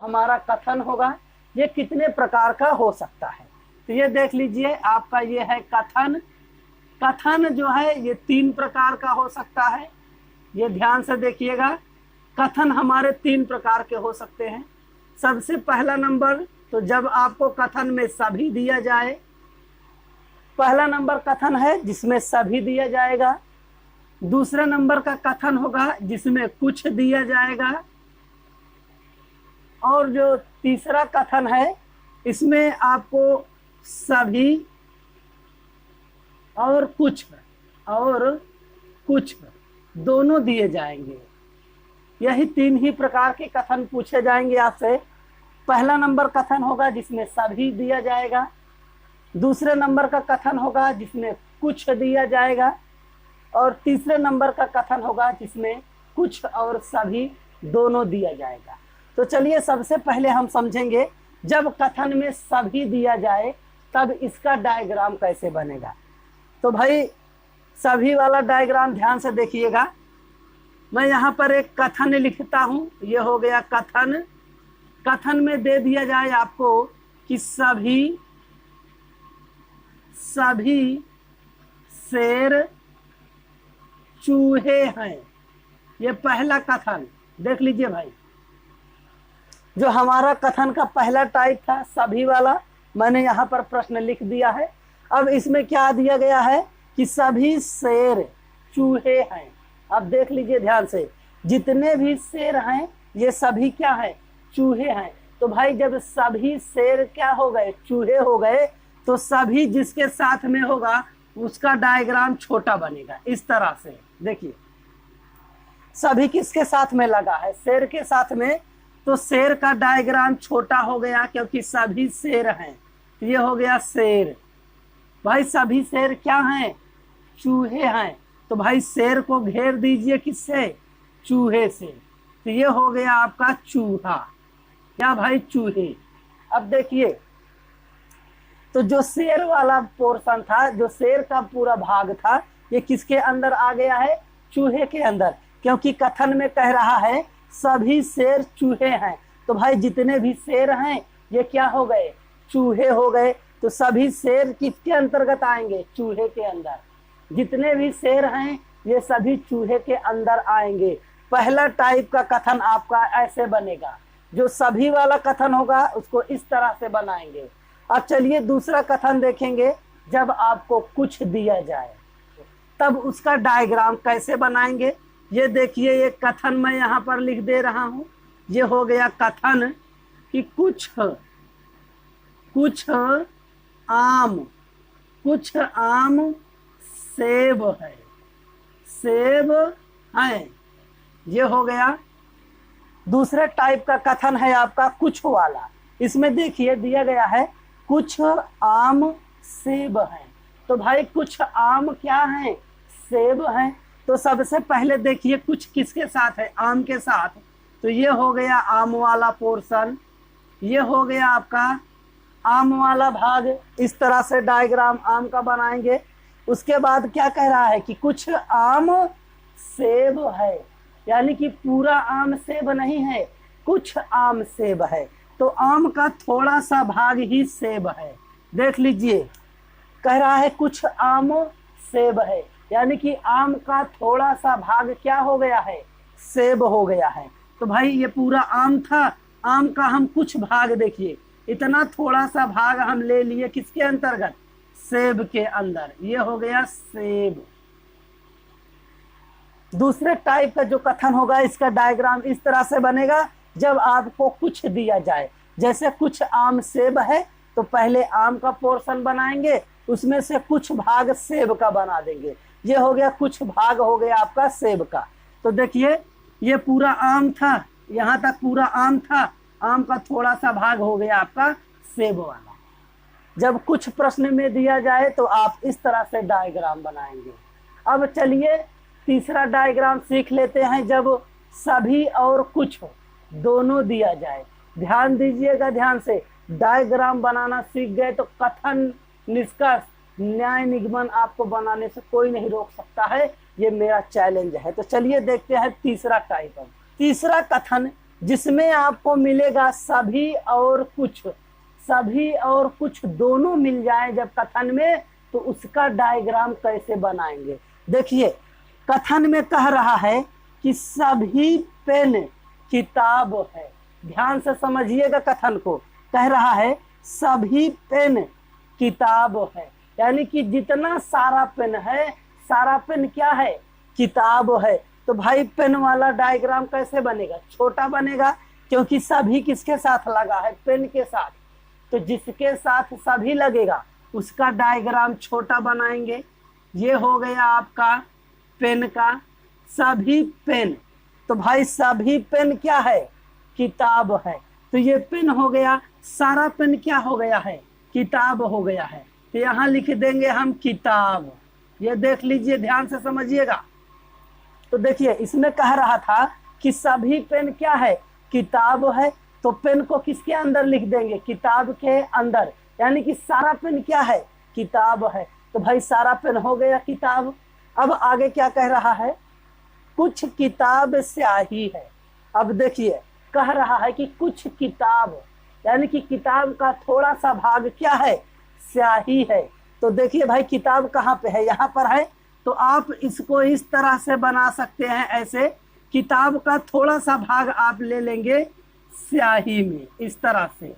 हमारा कथन होगा ये कितने प्रकार का हो सकता है। तो ये देख लीजिए आपका ये है कथन। कथन जो है ये 3 प्रकार का हो सकता है। ये ध्यान से देखिएगा, कथन हमारे 3 प्रकार के हो सकते हैं। सबसे पहला नंबर, तो जब आपको कथन में सभी दिया जाए, पहला नंबर कथन है जिसमें सभी दिया जाएगा। दूसरा नंबर का कथन होगा जिसमें कुछ दिया जाएगा। और जो तीसरा कथन है इसमें आपको सभी और कुछ दोनों दिए जाएंगे। यही 3 ही प्रकार के कथन पूछे जाएंगे आपसे। पहला नंबर कथन होगा जिसमें सभी दिया जाएगा। दूसरे नंबर का कथन होगा जिसमें कुछ दिया जाएगा। और तीसरे नंबर का कथन होगा जिसमें कुछ और सभी दोनों दिया जाएगा। तो चलिए सबसे पहले हम समझेंगे जब कथन में सभी दिया जाए तब इसका डायग्राम कैसे बनेगा। तो भाई सभी वाला डायग्राम ध्यान से देखिएगा। मैं यहाँ पर एक कथन लिखता हूँ, ये हो गया कथन। कथन में दे दिया जाए आपको कि सभी शेर चूहे हैं। ये पहला कथन देख लीजिए भाई, जो हमारा कथन का पहला टाइप था सभी वाला, मैंने यहाँ पर प्रश्न लिख दिया है। अब इसमें क्या दिया गया है कि सभी शेर चूहे हैं। अब देख लीजिए ध्यान से, जितने भी शेर हैं ये सभी क्या है, चूहे हैं। तो भाई जब सभी शेर क्या हो गए, चूहे हो गए, तो सभी जिसके साथ में होगा उसका डायग्राम छोटा बनेगा। इस तरह से देखिए, सभी किसके साथ में लगा है, शेर के साथ में, तो शेर का डायग्राम छोटा हो गया क्योंकि सभी शेर हैं। ये हो गया शेर। भाई सभी शेर क्या हैं, चूहे हैं। तो भाई शेर को घेर दीजिए किससे, चूहे से। तो ये हो गया आपका चूहा, क्या भाई, चूहे। अब देखिए, तो जो शेर वाला पोर्शन था, जो शेर का पूरा भाग था, ये किसके अंदर आ गया है, चूहे के अंदर, क्योंकि कथन में कह रहा है सभी शेर चूहे हैं। तो भाई जितने भी शेर हैं ये क्या हो गए, चूहे हो गए। तो सभी शेर किसके अंतर्गत आएंगे, चूहे के अंदर। जितने भी शेर हैं ये सभी चूहे के अंदर आएंगे। पहला टाइप का कथन आपका ऐसे बनेगा। जो सभी वाला कथन होगा उसको इस तरह से बनाएंगे। अब चलिए दूसरा कथन देखेंगे। जब आपको कुछ दिया जाए तब उसका डायग्राम कैसे बनाएंगे। ये देखिए, ये कथन मैं यहाँ पर लिख दे रहा हूँ। ये हो गया कथन कि कुछ आम सेब है। ये हो गया। दूसरा टाइप का कथन है आपका कुछ वाला। इसमें देखिए दिया गया है कुछ आम सेब हैं। तो भाई कुछ आम क्या हैं, सेब हैं। तो सबसे पहले देखिए कुछ किसके साथ है, आम के साथ। तो ये हो गया आम वाला पोर्शन, ये हो गया आपका आम वाला भाग। इस तरह से डायग्राम आम का बनाएंगे। उसके बाद क्या कह रहा है कि कुछ आम सेब है, यानी कि पूरा आम सेब नहीं है, कुछ आम सेब है। तो आम का थोड़ा सा भाग ही सेब है। देख लीजिए, कह रहा है कुछ आम सेब है, यानी कि आम का थोड़ा सा भाग क्या हो गया है, सेब हो गया है। तो भाई ये पूरा आम था, आम का हम कुछ भाग, देखिए इतना थोड़ा सा भाग हम ले लिए किसके अंतर्गत, सेब के अंदर। ये हो गया सेब। दूसरे टाइप का जो कथन होगा इसका डायग्राम इस तरह से बनेगा। जब आपको कुछ दिया जाए, जैसे कुछ आम सेब है, तो पहले आम का पोर्शन बनाएंगे, उसमें से कुछ भाग सेब का बना देंगे। ये हो गया कुछ भाग हो गया आपका सेब का। तो देखिए ये पूरा आम था, यहाँ तक पूरा आम था, आम का थोड़ा सा भाग हो गया आपका सेब वाला। जब कुछ प्रश्न में दिया जाए तो आप इस तरह से डायग्राम बनाएंगे। अब चलिए तीसरा डायग्राम सीख लेते हैं। जब सभी और कुछ दोनों दिया जाए, ध्यान दीजिएगा ध्यान से, डायग्राम बनाना सीख गए तो कथन, निष्कर्ष, न्याय, निगमन आपको बनाने से कोई नहीं रोक सकता है। ये मेरा चैलेंज है। तो चलिए देखते हैं तीसरा टाइप। तीसरा कथन जिसमें आपको मिलेगा सभी और कुछ, सभी और कुछ दोनों मिल जाए जब कथन में, तो उसका डायग्राम कैसे बनाएंगे। देखिए कथन में कह रहा है कि सभी पेन किताब है, ध्यान से समझिएगा कथन को। कह रहा है सभी पेन किताब है, यानी कि जितना सारा पेन है, सारा पेन क्या है, किताब है। तो भाई पेन वाला डायग्राम कैसे बनेगा, छोटा बनेगा, क्योंकि सभी किसके साथ लगा है, पेन के साथ। तो जिसके साथ सभी लगेगा उसका डायग्राम छोटा बनाएंगे। ये हो गया आपका पेन का सभी पेन। तो भाई सभी पेन क्या है, किताब है। तो ये पेन हो गया, सारा पेन क्या हो गया है, किताब हो गया है। तो यहाँ लिख देंगे हम किताब। ये देख लीजिए, ध्यान से समझिएगा। तो देखिए इसमें कह रहा था कि सभी पेन क्या है, किताब है। तो पेन को किसके अंदर लिख देंगे, किताब के अंदर, यानी कि सारा पेन क्या है, किताब है। तो भाई सारा पेन हो गया किताब। अब आगे क्या कह रहा है, कुछ किताब स्याही है। अब देखिए कह रहा है कि कुछ किताब, यानी कि किताब का थोड़ा सा भाग क्या है, स्याही है। तो देखिए भाई किताब कहाँ पे है, यहाँ पर है। तो आप इसको इस तरह से बना सकते हैं, ऐसे किताब का थोड़ा सा भाग आप ले लेंगे स्याही में, इस तरह से।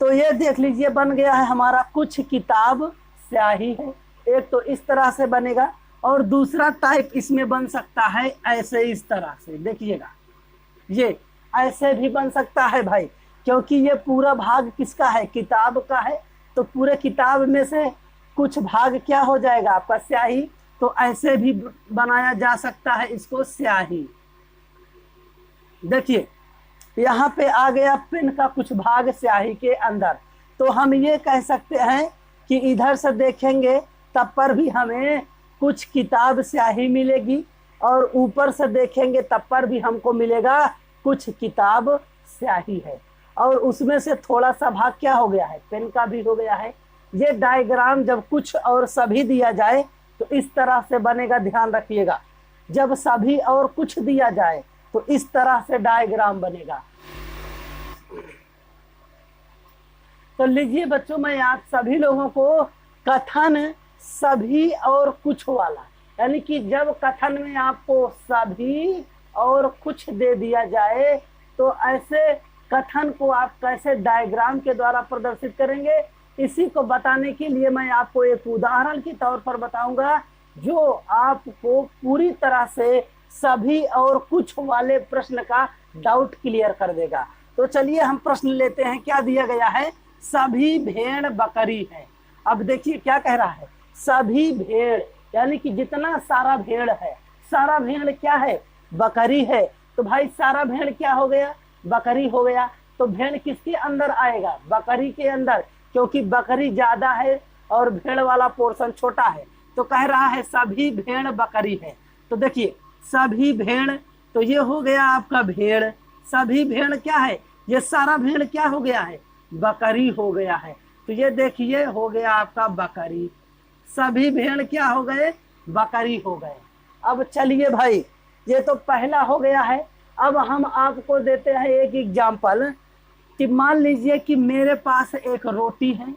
तो ये देख लीजिए बन गया है हमारा कुछ किताब स्याही है। एक तो इस तरह से बनेगा, और दूसरा टाइप इसमें बन सकता है ऐसे, इस तरह से। देखिएगा ये ऐसे भी बन सकता है भाई, क्योंकि ये पूरा भाग किसका है, किताब का है। तो पूरे किताब में से कुछ भाग क्या हो जाएगा आपका, स्याही। तो ऐसे भी बनाया जा सकता है इसको, स्याही। देखिए यहाँ पे आ गया पेन का कुछ भाग स्याही के अंदर। तो हम ये कह सकते हैं कि इधर से देखेंगे तब पर भी हमें कुछ किताब स्याही मिलेगी, और ऊपर से देखेंगे तब पर भी हमको मिलेगा कुछ किताब स्याही है। और उसमें से थोड़ा सा भाग क्या हो गया है, पेन का भी हो गया है। ये डायग्राम जब कुछ और सभी दिया जाए तो इस तरह से बनेगा, ध्यान रखिएगा। जब सभी और कुछ दिया जाए तो इस तरह से डायग्राम बनेगा। तो लीजिए बच्चों, मैं आप सभी लोगों को कथन सभी और कुछ वाला, यानी कि जब कथन में आपको सभी और कुछ दे दिया जाए तो ऐसे कथन को आप कैसे डायग्राम के द्वारा प्रदर्शित करेंगे, इसी को बताने के लिए मैं आपको एक उदाहरण के तौर पर बताऊंगा, जो आपको पूरी तरह से सभी और कुछ वाले प्रश्न का डाउट क्लियर कर देगा। तो चलिए हम प्रश्न लेते हैं। क्या दिया गया है, सभी भेड़ बकरी है। अब देखिए क्या कह रहा है, सभी भेड़, यानी कि जितना सारा भेड़ है, सारा भेड़ क्या है, बकरी है। तो भाई सारा भेड़ क्या हो गया, बकरी हो गया। तो भेड़ किसके अंदर आएगा, बकरी के अंदर, क्योंकि बकरी ज्यादा है और भेड़ वाला पोर्शन छोटा है। तो कह रहा है सभी भेड़ बकरी है। तो देखिए सभी भेड़, तो ये हो गया आपका भेड़। सभी भेड़ क्या है, ये सारा भेड़ क्या हो गया है, बकरी हो गया है। तो ये देखिए हो गया आपका बकरी। सभी भेड़ क्या हो गए, बकरी हो गए। अब चलिए भाई, ये तो पहला हो गया है। अब हम आपको देते हैं एक एग्जाम्पल कि मान लीजिए कि मेरे पास एक रोटी है।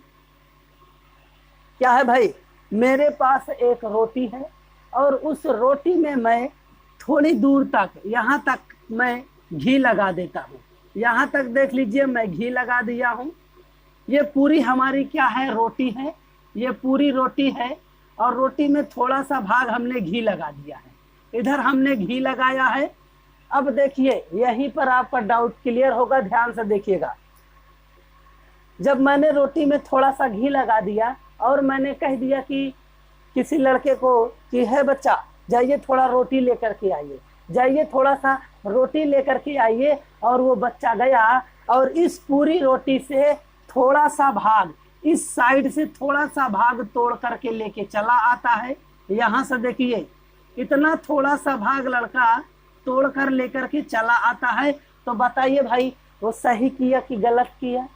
क्या है भाई, मेरे पास एक रोटी है, और उस रोटी में मैं थोड़ी दूर तक, यहाँ तक मैं घी लगा देता हूँ। यहाँ तक देख लीजिए मैं घी लगा दिया हूँ। ये पूरी हमारी क्या है, रोटी है। ये पूरी रोटी है, और रोटी में थोड़ा सा भाग हमने घी लगा दिया है। इधर हमने घी लगाया है। अब देखिए यहीं पर आपका डाउट क्लियर होगा, ध्यान से देखिएगा। जब मैंने रोटी में थोड़ा सा घी लगा दिया और मैंने कह दिया कि किसी लड़के को कि है बच्चा जाइए थोड़ा रोटी लेकर के आइए, जाइए थोड़ा सा रोटी लेकर के आइए, और वो बच्चा गया और इस पूरी रोटी से थोड़ा सा भाग, इस साइड से थोड़ा सा भाग तोड़ करके लेके चला आता है। यहाँ से देखिए इतना थोड़ा सा भाग लड़का तोड़ कर लेकर के चला आता है। तो बताइए भाई वो सही किया कि गलत किया।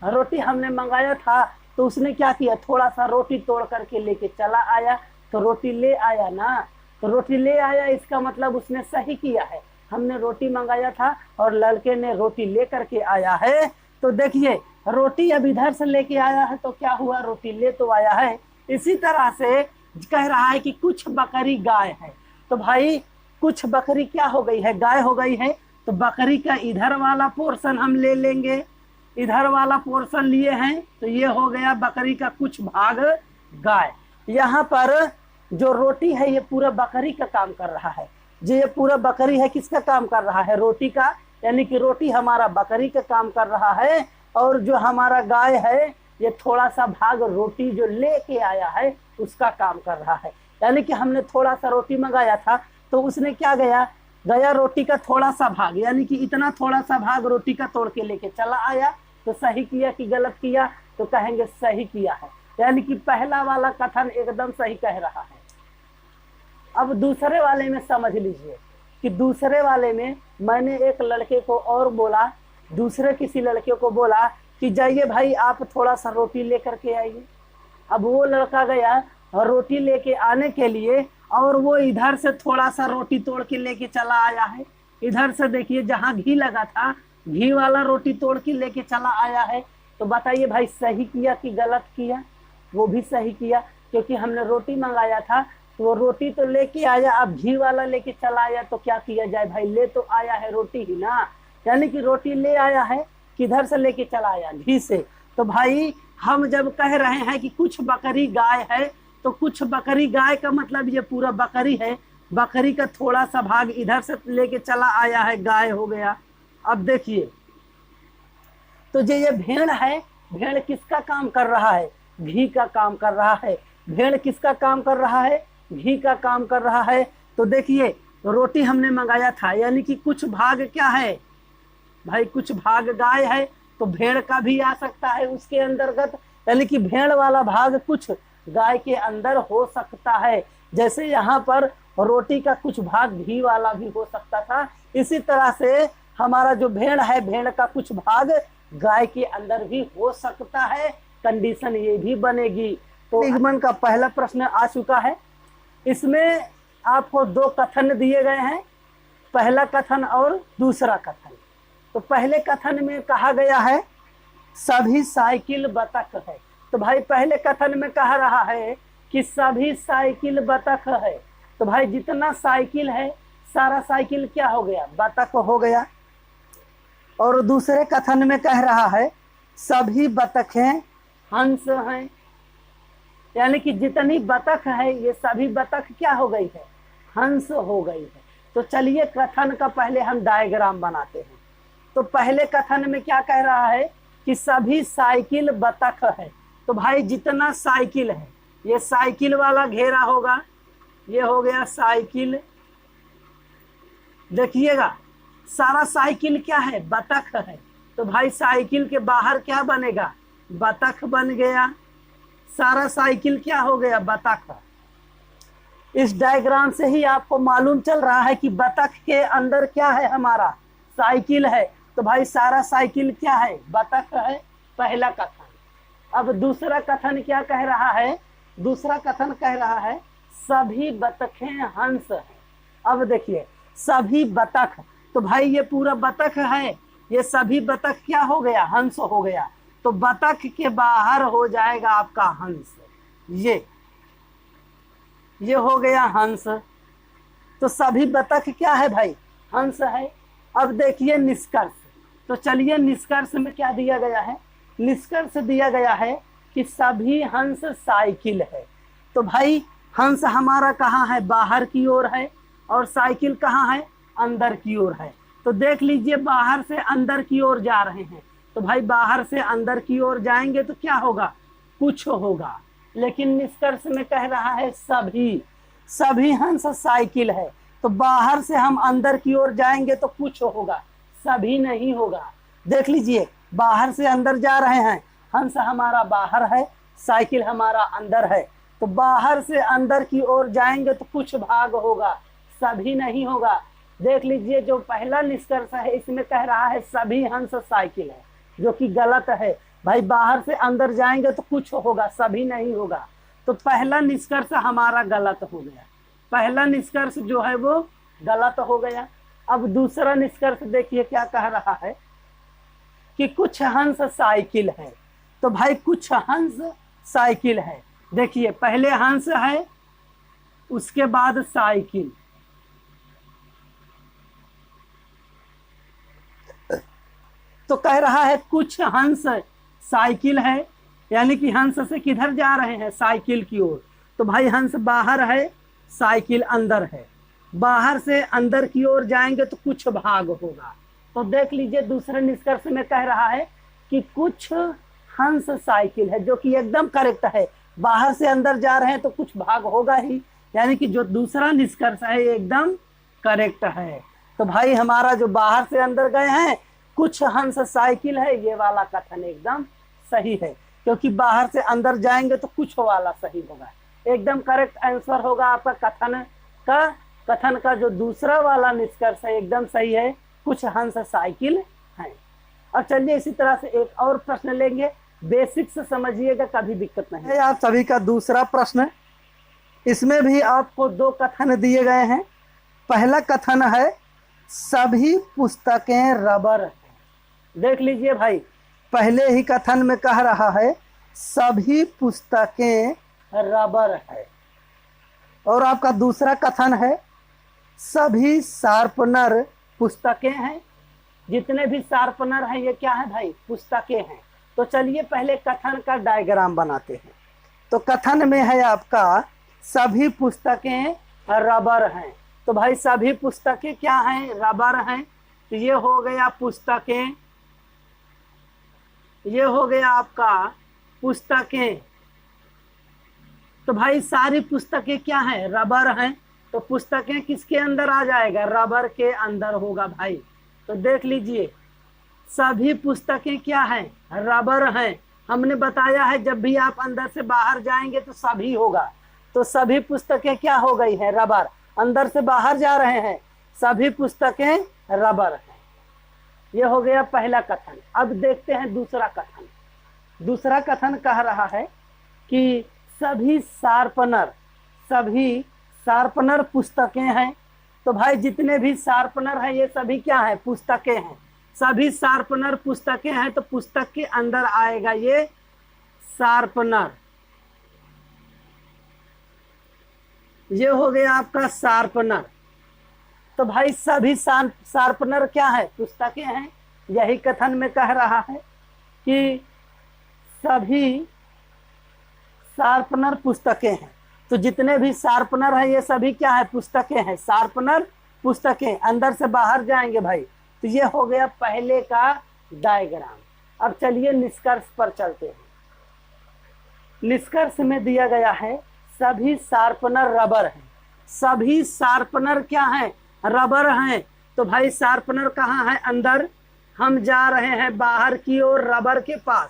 रोटी हमने मंगाया था तो उसने क्या किया, थोड़ा सा रोटी तोड़ करके लेके चला आया। तो रोटी ले आया ना, तो रोटी ले आया, इसका मतलब उसने सही किया है। हमने रोटी मंगाया था और लड़के ने रोटी लेकर के आया है। तो देखिए रोटी अब इधर से लेके आया है तो क्या हुआ, रोटी ले तो आया है। इसी तरह से कह रहा है कि कुछ बकरी गाय है। तो भाई कुछ बकरी क्या हो गई है, गाय हो गई है। तो बकरी का इधर वाला पोर्शन हम ले लेंगे, इधर वाला पोर्शन लिए हैं तो ये हो गया बकरी का कुछ भाग गाय। यहाँ पर जो रोटी है ये पूरा बकरी का काम कर रहा है। जो ये पूरा बकरी है किसका काम कर रहा है, रोटी का, यानी कि रोटी हमारा बकरी का काम कर रहा है। और जो हमारा गाय है ये थोड़ा सा भाग रोटी जो लेके आया है उसका काम कर रहा है। यानी कि हमने थोड़ा सा रोटी मंगाया था तो उसने क्या गया रोटी का थोड़ा सा भाग, यानी कि इतना थोड़ा सा भाग रोटी का तोड़ के लेके चला आया। तो सही किया कि गलत किया, तो कहेंगे सही किया है, यानी कि पहला वाला कथन एकदम सही कह रहा है। अब दूसरे वाले में समझ लीजिए कि दूसरे वाले में मैंने एक लड़के को और बोला, दूसरे किसी लड़के को बोला कि जाइए भाई आप थोड़ा सा रोटी लेकर के आइए। अब वो लड़का गया और रोटी लेके आने के लिए, और वो इधर से थोड़ा सा रोटी तोड़ के लेके चला आया है। इधर से देखिए जहाँ घी लगा था घी वाला रोटी तोड़ के लेके चला आया है। तो बताइए भाई सही किया कि गलत किया, वो भी सही किया क्योंकि हमने रोटी मंगाया था तो वो रोटी तो लेके आया, अब घी वाला लेके चला आया तो क्या किया जाए भाई, ले तो आया है रोटी ही ना, यानी कि रोटी ले आया है, किधर से लेके चला आया, घी से। तो भाई हम जब कह रहे हैं कि कुछ बकरी गाय है तो कुछ बकरी गाय का मतलब ये पूरा बकरी है, बकरी का थोड़ा सा भाग इधर से लेके चला आया है, गाय हो गया। अब देखिए तो ये भेड़ है, भेड़ किसका काम कर रहा है, घी का काम कर रहा है। भेड़ किसका काम कर रहा है, घी का काम कर रहा है। तो देखिए रोटी हमने मंगाया था, यानी कि कुछ भाग क्या है भाई, कुछ भाग गाय है तो भेड़ का भी आ सकता है उसके अंतर्गत, यानी कि भेड़ वाला भाग कुछ गाय के अंदर हो सकता है। जैसे यहाँ पर रोटी का कुछ भाग घी वाला भी हो सकता था, इसी तरह से हमारा जो भेड़ है भेड़ का कुछ भाग गाय के अंदर भी हो सकता है, कंडीशन ये भी बनेगी। तो निगमन का पहला प्रश्न आ चुका है। इसमें आपको दो कथन दिए गए हैं, पहला कथन और दूसरा कथन। तो पहले कथन में कहा गया है सभी साइकिल बतख है। तो भाई पहले कथन में कहा रहा है कि सभी साइकिल बतख है। तो भाई जितना साइकिल है सारा साइकिल क्या हो गया, बतख हो गया। और दूसरे कथन में कह रहा है सभी बतखें हंस हैं, यानी कि जितनी बतख है ये सभी बतख क्या हो गई है, हंस हो गई है। तो चलिए कथन का पहले हम डायग्राम बनाते हैं। तो पहले कथन में क्या कह रहा है कि सभी साइकिल बतख है। तो भाई जितना साइकिल है ये साइकिल वाला घेरा होगा, ये हो गया साइकिल। देखिएगा सारा साइकिल क्या है, बतख है। तो भाई साइकिल के बाहर क्या बनेगा, बतख बन गया, सारा साइकिल क्या हो गया, बतख। इस डायग्राम से ही आपको मालूम चल रहा है कि बतख के अंदर क्या है, हमारा साइकिल है। तो भाई सारा साइकिल क्या है, बतख है, पहला कथन। अब दूसरा कथन क्या कह रहा है, दूसरा कथन कह रहा है सभी बतखें हंस है। अब देखिए सभी बतख, तो भाई ये पूरा बतख है, ये सभी बतख क्या हो गया, हंस हो गया। तो बतख के बाहर हो जाएगा आपका हंस, ये हो गया हंस। तो सभी बतख क्या है भाई, हंस है। अब देखिए निष्कर्ष। तो चलिए निष्कर्ष में क्या दिया गया है, निष्कर्ष दिया गया है कि सभी हंस साइकिल है। तो भाई हंस हमारा कहाँ है, बाहर की ओर है, और साइकिल कहाँ है, अंदर की ओर है। तो देख लीजिए बाहर से अंदर की ओर जा रहे हैं। तो भाई बाहर से अंदर की ओर जाएंगे तो क्या होगा, कुछ होगा। लेकिन निष्कर्ष में कह रहा है सभी हंस साइकिल है। तो बाहर से हम अंदर की ओर जाएंगे तो कुछ होगा, सभी नहीं होगा। देख लीजिए बाहर से अंदर जा रहे हैं, हंस हमारा बाहर है, साइकिल हमारा अंदर है। तो बाहर से अंदर की ओर जाएंगे तो कुछ भाग होगा, सभी नहीं होगा। देख लीजिए जो पहला निष्कर्ष है इसमें कह रहा है सभी हंस साइकिल है, जो कि गलत है। भाई बाहर से अंदर जाएंगे तो कुछ होगा, सभी नहीं होगा। तो पहला निष्कर्ष हमारा गलत हो गया, पहला निष्कर्ष जो है वो गलत हो गया। अब दूसरा निष्कर्ष देखिए क्या कह रहा है कि कुछ हंस साइकिल है। तो भाई कुछ हंस साइकिल है, देखिए पहले हंस है उसके बाद साइकिल। तो कह रहा है कुछ हंस साइकिल है, यानी कि हंस से किधर जा रहे हैं, साइकिल की ओर। तो भाई हंस बाहर है, साइकिल अंदर है। बाहर से अंदर की ओर जाएंगे तो कुछ भाग होगा। तो देख लीजिए दूसरे निष्कर्ष में कह रहा है कि कुछ हंस साइकिल है, जो कि एकदम करेक्ट है। बाहर से अंदर जा रहे हैं तो कुछ भाग होगा ही, यानी कि जो दूसरा निष्कर्ष है एकदम करेक्ट है। तो भाई हमारा जो बाहर से अंदर गए हैं कुछ हंस साइकिल है, ये वाला कथन एकदम सही है, क्योंकि बाहर से अंदर जाएंगे तो कुछ वाला सही होगा। एकदम करेक्ट आंसर होगा आपका कथन का जो दूसरा वाला निष्कर्ष है एकदम सही है, कुछ हंस साइकिल है। अब चलिए इसी तरह से एक और प्रश्न लेंगे, बेसिक से समझिएगा, कभी दिक्कत नहीं है। आप सभी का दूसरा प्रश्न, इसमें भी आपको दो कथन दिए गए हैं। पहला कथन है सभी पुस्तकें रबर है। देख लीजिए भाई, पहले ही कथन में कह रहा है सभी पुस्तकें रबर है, और आपका दूसरा कथन है सभी शार्पनर पुस्तकें हैं। जितने भी शार्पनर हैं ये क्या है भाई, पुस्तकें हैं। तो चलिए पहले कथन का डायग्राम बनाते हैं। तो कथन में है आपका सभी पुस्तकें रबर हैं। तो भाई सभी पुस्तकें क्या हैं, रबर हैं। तो ये हो गया पुस्तकें, ये हो गया आपका पुस्तकें। तो भाई सारी पुस्तकें क्या हैं, रबर हैं। तो पुस्तकें किसके अंदर आ जाएगा, रबर के अंदर होगा भाई। तो देख लीजिए सभी पुस्तकें क्या हैं, रबर हैं। हमने बताया है जब भी आप अंदर से बाहर जाएंगे तो सभी होगा। तो सभी पुस्तकें क्या हो गई है, रबर। अंदर से बाहर जा रहे हैं, सभी पुस्तकें रबर हैं। ये हो गया पहला कथन। अब देखते हैं दूसरा कथन। दूसरा कथन कह रहा है कि सभी शार्पनर पुस्तकें हैं। तो भाई जितने भी शार्पनर हैं ये सभी क्या है, पुस्तकें हैं। सभी शार्पनर पुस्तकें हैं, तो पुस्तक के अंदर आएगा ये शार्पनर। ये हो गया आपका शार्पनर। तो भाई सभी शार्पनर क्या है, पुस्तकें हैं। यही कथन में कह रहा है कि सभी शार्पनर पुस्तकें हैं। तो जितने भी शार्पनर हैं ये सभी क्या है, पुस्तकें हैं। शार्पनर पुस्तकें, अंदर से बाहर जाएंगे भाई। तो ये हो गया पहले का डायग्राम। अब चलिए निष्कर्ष पर चलते हैं। निष्कर्ष में दिया गया है सभी शार्पनर रबर हैं। सभी शार्पनर क्या हैं, रबर हैं। तो भाई शार्पनर कहाँ है, अंदर। हम जा रहे हैं बाहर की ओर रबर के पास।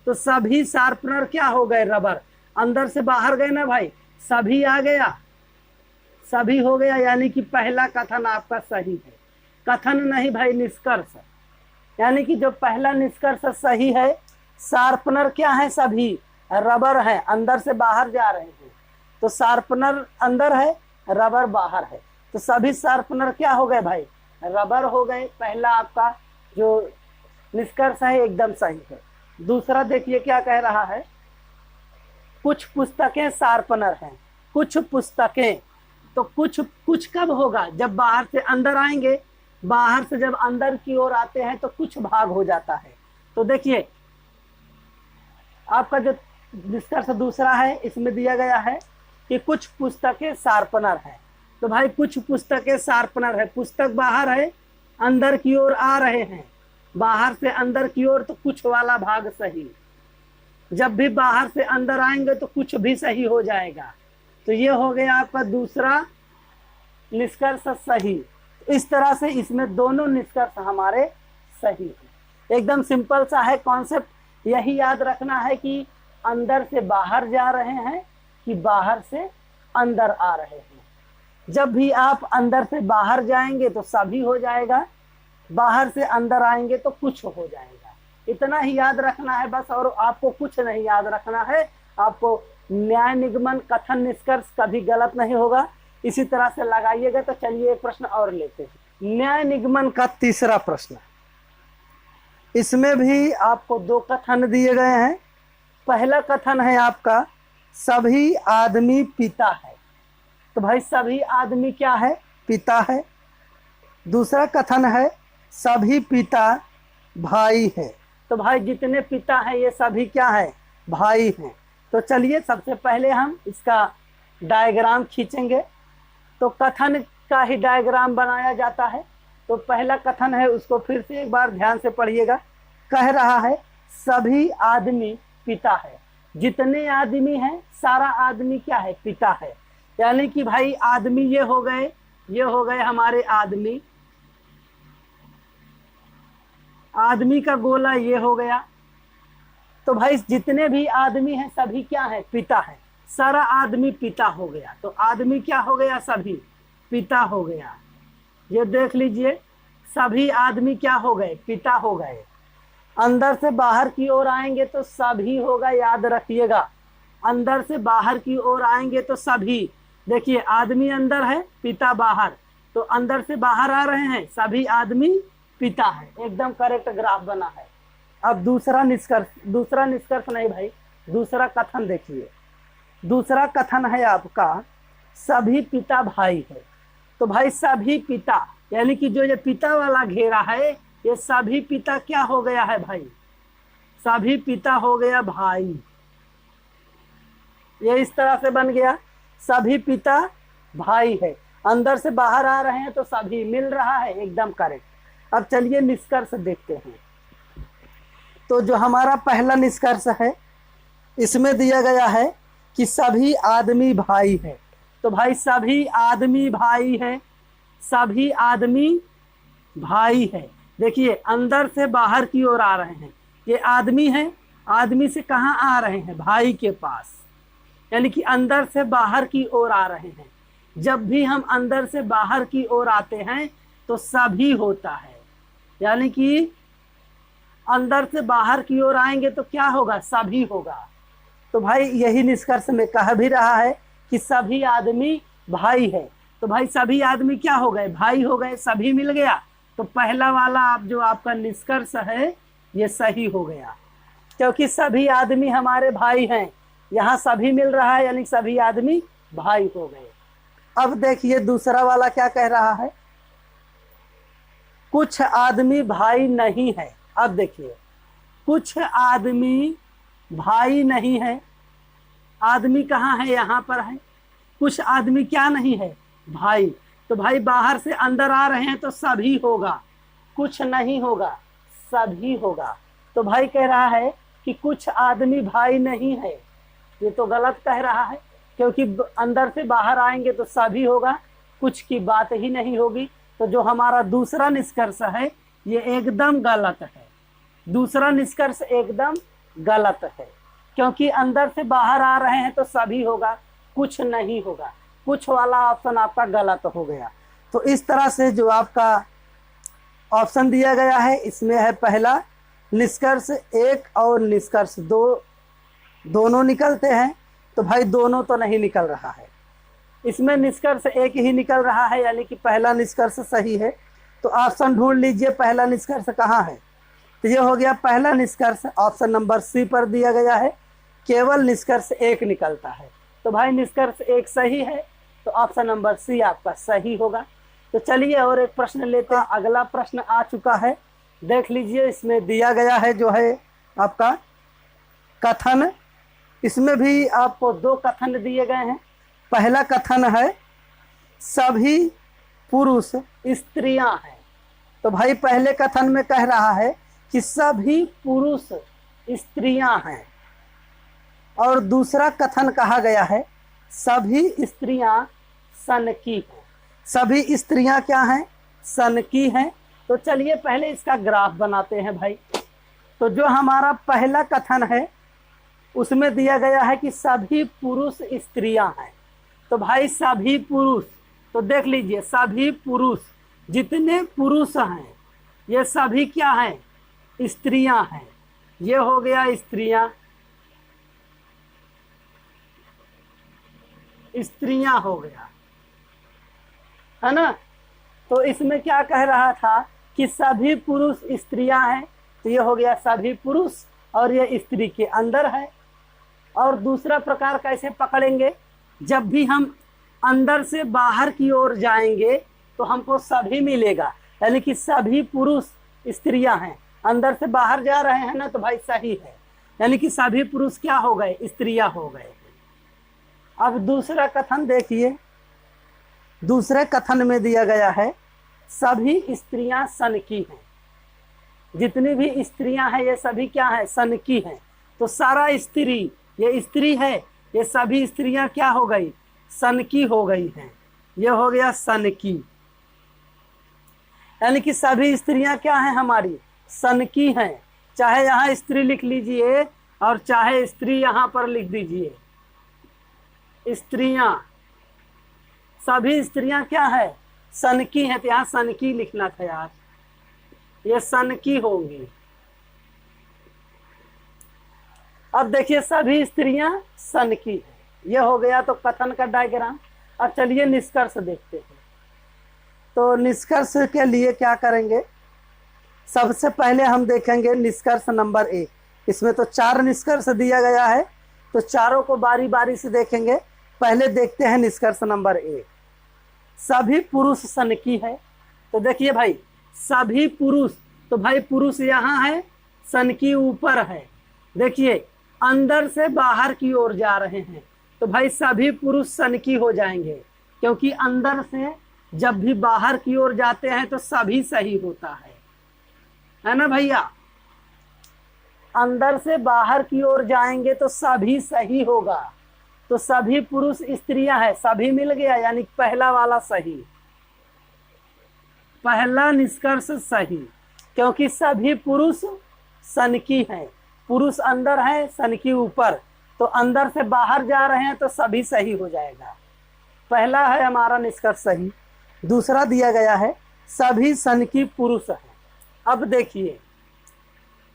तो सभी शार्पनर क्या हो गए, रबर। अंदर से बाहर गए ना भाई, सभी आ गया, सभी हो गया। यानी कि पहला कथन आपका सही है। कथन नहीं भाई, निष्कर्ष। यानी कि जो पहला निष्कर्ष सही है, शार्पनर क्या है, सभी रबर है, अंदर से बाहर जा रहे हैं। तो शार्पनर अंदर है, रबर बाहर है। तो सभी शार्पनर क्या हो गए भाई, रबर हो गए। पहला आपका जो निष्कर्ष है एकदम सही है। दूसरा देखिए क्या कह रहा है, कुछ पुस्तकें शार्पनर हैं। कुछ पुस्तकें, तो कुछ कब होगा, जब बाहर से अंदर आएंगे। बाहर से जब अंदर की ओर आते हैं तो कुछ भाग हो जाता है। तो देखिए आपका जो निष्कर्ष दूसरा है, इसमें दिया गया है कि कुछ पुस्तकें शार्पनर हैं। तो भाई कुछ पुस्तकें शार्पनर है, पुस्तक बाहर है, अंदर की ओर आ रहे हैं। बाहर से अंदर की ओर, तो कुछ वाला भाग सही। जब भी बाहर से अंदर आएंगे तो कुछ भी सही हो जाएगा। तो ये हो गया आपका दूसरा निष्कर्ष सही। इस तरह से इसमें दोनों निष्कर्ष हमारे सही हैं। एकदम सिंपल सा है कॉन्सेप्ट। यही याद रखना है कि अंदर से बाहर जा रहे हैं कि बाहर से अंदर आ रहे हैं। जब भी आप अंदर से बाहर जाएंगे तो सभी हो जाएगा, बाहर से अंदर आएंगे तो कुछ हो जाएगा। इतना ही याद रखना है बस, और आपको कुछ नहीं याद रखना है। आपको न्याय निगमन कथन निष्कर्ष कभी गलत नहीं होगा, इसी तरह से लगाइएगा। तो चलिए एक प्रश्न और लेते हैं। न्याय निगमन का तीसरा प्रश्न, इसमें भी आपको दो कथन दिए गए हैं। पहला कथन है आपका सभी आदमी पिता है, तो भाई सभी आदमी क्या है? पिता है। दूसरा कथन है सभी पिता भाई है, तो भाई जितने पिता हैं ये सभी क्या है? भाई हैं। तो चलिए सबसे पहले हम इसका डायग्राम खींचेंगे। तो कथन का ही डायग्राम बनाया जाता है। तो पहला कथन है उसको फिर से एक बार ध्यान से पढ़िएगा। कह रहा है सभी आदमी पिता है, जितने आदमी हैं सारा आदमी क्या है? पिता है। यानी कि भाई आदमी ये हो गए हमारे आदमी, आदमी का गोला ये हो गया। तो भाई जितने भी आदमी हैं सभी क्या है? पिता है। सारा आदमी पिता हो गया, तो आदमी क्या हो गया? सभी पिता हो गया। ये देख लीजिए सभी आदमी क्या हो गए? पिता हो गए। अंदर से बाहर की ओर आएंगे तो सभी होगा, याद रखिएगा। अंदर से बाहर की ओर आएंगे तो सभी, देखिए आदमी अंदर है, पिता बाहर, तो अंदर से बाहर आ रहे हैं, सभी आदमी पिता है। एकदम करेक्ट ग्राफ बना है। अब दूसरा निष्कर्ष नहीं भाई, दूसरा कथन देखिए। दूसरा कथन है आपका सभी पिता भाई है। तो भाई सभी पिता, यानी कि जो ये पिता वाला घेरा है ये सभी पिता क्या हो गया है भाई? सभी पिता हो गया भाई। ये इस तरह से बन गया, सभी पिता भाई है। अंदर से बाहर आ रहे हैं तो सभी मिल रहा है, एकदम करेक्ट। अब चलिए निष्कर्ष देखते हैं। तो जो हमारा पहला निष्कर्ष है इसमें दिया गया है कि सभी आदमी भाई है। तो भाई सभी आदमी भाई है, सभी आदमी भाई है। देखिए अंदर से बाहर की ओर आ रहे हैं, ये आदमी है, आदमी से कहाँ आ रहे हैं? भाई के पास, यानी कि अंदर से बाहर की ओर आ रहे हैं। जब भी हम अंदर से बाहर की ओर आते हैं तो सभी होता है, यानी कि अंदर से बाहर की ओर आएंगे तो क्या होगा? सभी होगा। तो भाई यही निष्कर्ष में कह भी रहा है कि सभी आदमी भाई है। तो भाई सभी आदमी क्या हो गए? भाई हो गए, सभी मिल गया। तो पहला वाला आप जो आपका निष्कर्ष है ये सही हो गया, क्योंकि सभी आदमी हमारे भाई हैं। यहाँ सभी मिल रहा है यानी सभी आदमी भाई हो गए। अब देखिए दूसरा वाला क्या कह रहा है, कुछ आदमी भाई नहीं है। अब देखिए कुछ आदमी भाई नहीं है, आदमी कहाँ है? यहाँ पर है। कुछ आदमी क्या नहीं है? भाई। तो भाई बाहर से अंदर आ रहे हैं तो सभी होगा, कुछ नहीं होगा, सभी होगा। तो भाई कह रहा है कि कुछ आदमी भाई नहीं है, ये तो गलत कह रहा है, क्योंकि अंदर से बाहर आएंगे तो सभी होगा, कुछ की बात ही नहीं होगी। तो जो हमारा दूसरा निष्कर्ष है ये एकदम गलत है। दूसरा निष्कर्ष एकदम गलत है, क्योंकि अंदर से बाहर आ रहे हैं तो सभी होगा, कुछ नहीं होगा। कुछ वाला ऑप्शन आपका गलत हो गया। तो इस तरह से जो आपका ऑप्शन दिया गया है इसमें है पहला निष्कर्ष 1 और निष्कर्ष 2 दोनों निकलते हैं। तो भाई दोनों तो नहीं निकल रहा है, इसमें निष्कर्ष 1 ही निकल रहा है, यानी कि पहला निष्कर्ष सही है। तो ऑप्शन ढूंढ लीजिए पहला निष्कर्ष कहाँ है। तो ये हो गया पहला निष्कर्ष, ऑप्शन नंबर सी पर दिया गया है, केवल निष्कर्ष 1 निकलता है। तो भाई निष्कर्ष 1 सही है, तो ऑप्शन नंबर सी आपका सही होगा। तो चलिए और एक प्रश्न लेते हैं। अगला प्रश्न आ चुका है, देख लीजिए। इसमें दिया गया है जो है आपका कथन, इसमें भी आपको 2 कथन दिए गए हैं। पहला कथन है सभी पुरुष स्त्रियां हैं। तो भाई पहले कथन में कह रहा है कि सभी पुरुष स्त्रियां हैं, और दूसरा कथन कहा गया है सभी स्त्रियां सनकी हैं। सभी स्त्रियां क्या हैं? सनकी हैं। तो चलिए पहले इसका ग्राफ बनाते हैं भाई। तो जो हमारा पहला कथन है उसमें दिया गया है कि सभी पुरुष स्त्रियां हैं। तो भाई सभी पुरुष, तो देख लीजिए सभी पुरुष, जितने पुरुष हैं ये सभी क्या हैं? स्त्रियां हैं। ये हो गया स्त्रियां, स्त्रियां हो गया, है ना। तो इसमें क्या कह रहा था कि सभी पुरुष स्त्रियां हैं, तो ये हो गया सभी पुरुष और ये स्त्री के अंदर है। और दूसरा प्रकार कैसे पकड़ेंगे, जब भी हम अंदर से बाहर की ओर जाएंगे तो हमको सभी मिलेगा, यानी कि सभी पुरुष स्त्रियां हैं। अंदर से बाहर जा रहे हैं ना, तो भाई सही है, यानी कि सभी पुरुष क्या हो गए, स्त्रियां हो गए। अब दूसरा कथन देखिए, दूसरे कथन में दिया गया है सभी स्त्रियां सन की हैं। जितनी भी स्त्रियां हैं ये सभी क्या हैं, सन की हैं। तो सारा स्त्री, ये स्त्री है, ये सभी स्त्रियां क्या हो गई, सन की हो गई हैं। ये हो गया सन की, यानी कि सभी स्त्रियां क्या हैं हमारी, सन की हैं। चाहे यहाँ स्त्री लिख लीजिए और चाहे स्त्री यहाँ पर लिख दीजिए, स्त्रियां, सभी स्त्रियां क्या है, सन की हैं। तो यहाँ सन की लिखना था यार, ये सन की होंगी। अब देखिए सभी स्त्रियां सन की हैं, ये हो गया तो कथन का डायग्राम। अब चलिए निष्कर्ष देखते हैं। तो निष्कर्ष के लिए क्या करेंगे, सबसे पहले हम देखेंगे निष्कर्ष नंबर 1। इसमें तो 4 निष्कर्ष दिया गया है, तो चारों को बारी बारी से देखेंगे। पहले देखते हैं निष्कर्ष नंबर 1, सभी पुरुष सन की है। तो देखिए भाई सभी पुरुष, तो भाई पुरुष यहाँ है, सन की ऊपर है। देखिए अंदर से बाहर की ओर जा रहे हैं, तो भाई सभी पुरुष सन की हो जाएंगे, क्योंकि अंदर से जब भी बाहर की ओर जाते हैं तो सभी सही होता है ना भैया। अंदर से बाहर की ओर जाएंगे तो सभी सही होगा। तो सभी पुरुष स्त्रियां हैं, सभी मिल गया, यानी पहला वाला सही, पहला निष्कर्ष सही, क्योंकि सभी पुरुष सन की हैं। पुरुष अंदर है, सन की ऊपर, तो अंदर से बाहर जा रहे हैं तो सभी सही हो जाएगा। पहला है हमारा निष्कर्ष सही। दूसरा दिया गया है सभी सन की पुरुष हैं। अब देखिए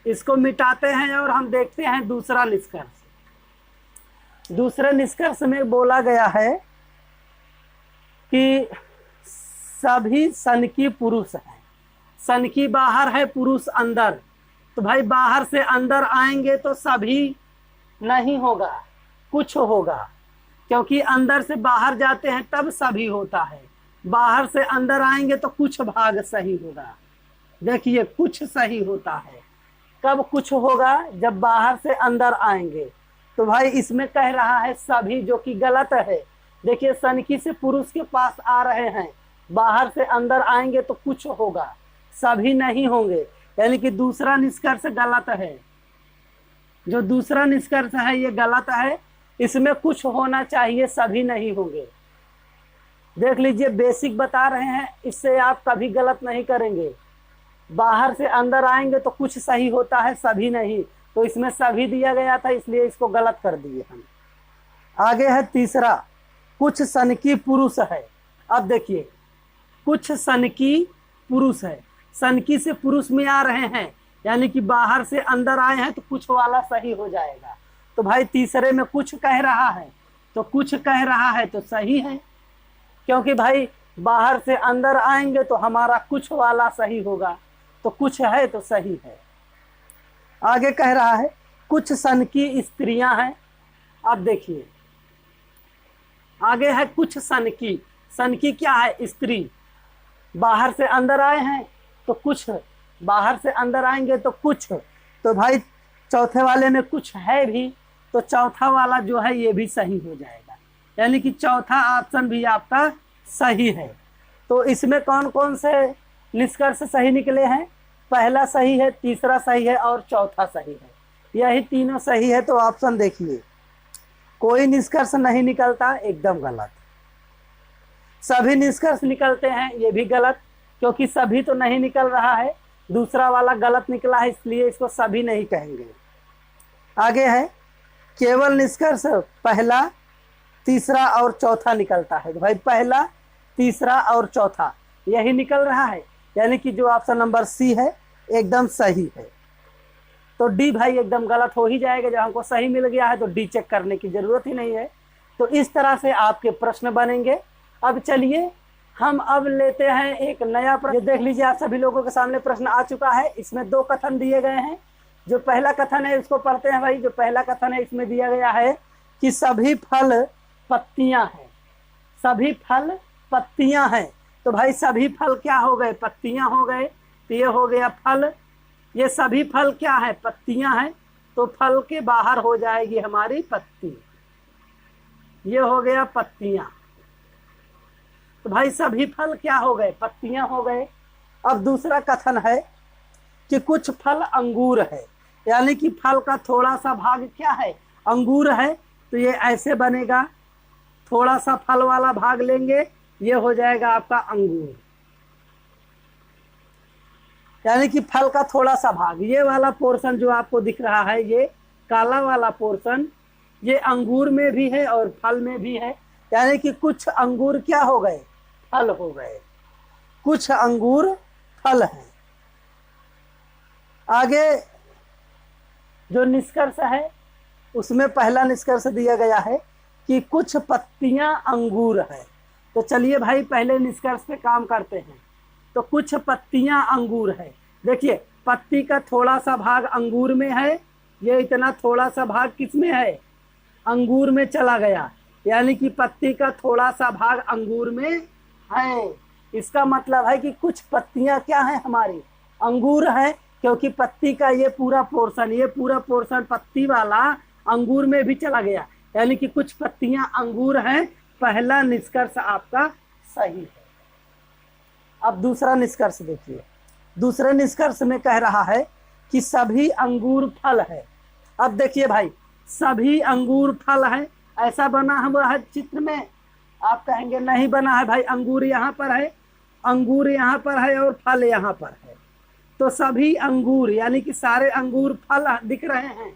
इसको मिटाते हैं और हम देखते हैं दूसरा निष्कर्ष। दूसरे निष्कर्ष में बोला गया है कि सभी सन की पुरुष हैं। सन की बाहर है, पुरुष अंदर, तो भाई बाहर से अंदर आएंगे तो सभी नहीं होगा, कुछ होगा, क्योंकि अंदर से बाहर जाते हैं तब सभी होता है। बाहर से अंदर आएंगे तो कुछ भाग सही होगा। देखिए कुछ सही होता है, कब कुछ होगा, जब बाहर से अंदर आएंगे। तो भाई इसमें कह रहा है सभी, जो कि गलत है। देखिए सनकी से पुरुष के पास आ रहे हैं, बाहर से अंदर आएंगे तो कुछ होगा, सभी नहीं होंगे, यानी कि दूसरा निष्कर्ष गलत है। जो दूसरा निष्कर्ष है ये गलत है, इसमें कुछ होना चाहिए, सभी नहीं होंगे। देख लीजिए बेसिक बता रहे हैं, इससे आप कभी गलत नहीं करेंगे। बाहर से अंदर आएंगे तो कुछ सही होता है, सभी नहीं, तो इसमें सभी दिया गया था, इसलिए इसको गलत कर दिए हम। आगे है तीसरा, कुछ सनकी पुरुष है। अब देखिए कुछ सनकी पुरुष है, सनकी से पुरुष में आ रहे हैं, यानी कि बाहर से अंदर आए हैं तो कुछ वाला सही हो जाएगा। तो भाई तीसरे में कुछ कह रहा है, तो कुछ कह रहा है तो सही है, क्योंकि भाई बाहर से अंदर आएंगे तो हमारा कुछ वाला सही होगा, तो कुछ है तो सही है। आगे कह रहा है कुछ सन की स्त्रियां हैं। अब देखिए आगे है कुछ सन की। सन की क्या है, स्त्री। बाहर से अंदर आए हैं तो कुछ, बाहर से अंदर आएंगे तो कुछ, तो भाई चौथे वाले में कुछ है भी, तो चौथा वाला जो है ये भी सही हो जाएगा, यानी कि चौथा ऑप्शन भी आपका सही है। तो इसमें कौन कौन से निष्कर्ष सही निकले हैं, पहला सही है, तीसरा सही है और चौथा सही है, यही तीनों सही है। तो ऑप्शन देखिए, कोई निष्कर्ष नहीं निकलता, एकदम गलत। सभी निष्कर्ष निकलते हैं, ये भी गलत, क्योंकि सभी तो नहीं निकल रहा है, दूसरा वाला गलत निकला है, इसलिए इसको सभी नहीं कहेंगे। आगे है केवल निष्कर्ष पहला, तीसरा और चौथा निकलता है। तो भाई पहला, तीसरा और चौथा यही निकल रहा है, यानी कि जो ऑप्शन नंबर सी है एकदम सही है। तो डी भाई एकदम गलत हो ही जाएगा, जब हमको सही मिल गया है तो डी चेक करने की जरूरत ही नहीं है। तो इस तरह से आपके प्रश्न बनेंगे। अब चलिए हम अब लेते हैं एक नया प्रश्न। ये देख लीजिए, आप सभी लोगों के सामने प्रश्न आ चुका है। इसमें 2 कथन दिए गए हैं। जो पहला कथन है इसको पढ़ते हैं भाई। जो पहला कथन है इसमें दिया गया है कि सभी फल पत्तियां हैं। सभी फल पत्तियां हैं। तो भाई सभी फल क्या हो गए? पत्तियां हो गए। तो ये हो गया फल। ये सभी फल क्या है? पत्तियां हैं। तो फल के बाहर हो जाएगी हमारी पत्ती। ये हो गया पत्तियां। तो भाई सभी फल क्या हो गए? पत्तियां हो गए। अब दूसरा कथन है कि कुछ फल अंगूर है, यानी कि फल का थोड़ा सा भाग क्या है? अंगूर है। तो ये ऐसे बनेगा, थोड़ा सा फल वाला भाग लेंगे, ये हो जाएगा आपका अंगूर, यानी कि फल का थोड़ा सा भाग। ये वाला पोर्शन जो आपको दिख रहा है, ये काला वाला पोर्शन, ये अंगूर में भी है और फल में भी है। यानी कि कुछ अंगूर क्या हो गए? फल हो गए। कुछ अंगूर फल हैं। आगे जो निष्कर्ष है उसमें पहला निष्कर्ष दिया गया है कि कुछ पत्तियां अंगूर है। तो चलिए भाई पहले निष्कर्ष पे काम करते हैं। तो कुछ पत्तियां अंगूर है। देखिए, पत्ती का थोड़ा सा भाग अंगूर में है, ये इतना थोड़ा सा भाग किस में है? अंगूर में चला गया, यानी कि पत्ती का थोड़ा सा भाग अंगूर में है। इसका मतलब है कि कुछ पत्तियां क्या हैं हमारी? अंगूर है, क्योंकि पत्ती का ये पूरा पोर्शन पत्ती वाला अंगूर में भी चला गया, यानी कि कुछ पत्तियां अंगूर हैं। पहला निष्कर्ष आपका सही है। अब दूसरा निष्कर्ष देखिए। दूसरे निष्कर्ष में कह रहा है कि सभी अंगूर फल है। अब देखिए भाई, सभी अंगूर फल है, ऐसा बना हुआ है चित्र में? आप कहेंगे नहीं बना है भाई, अंगूर यहाँ पर है, अंगूर यहाँ पर है और फल यहाँ पर है। तो सभी अंगूर यानी कि सारे अंगूर फल दिख रहे हैं।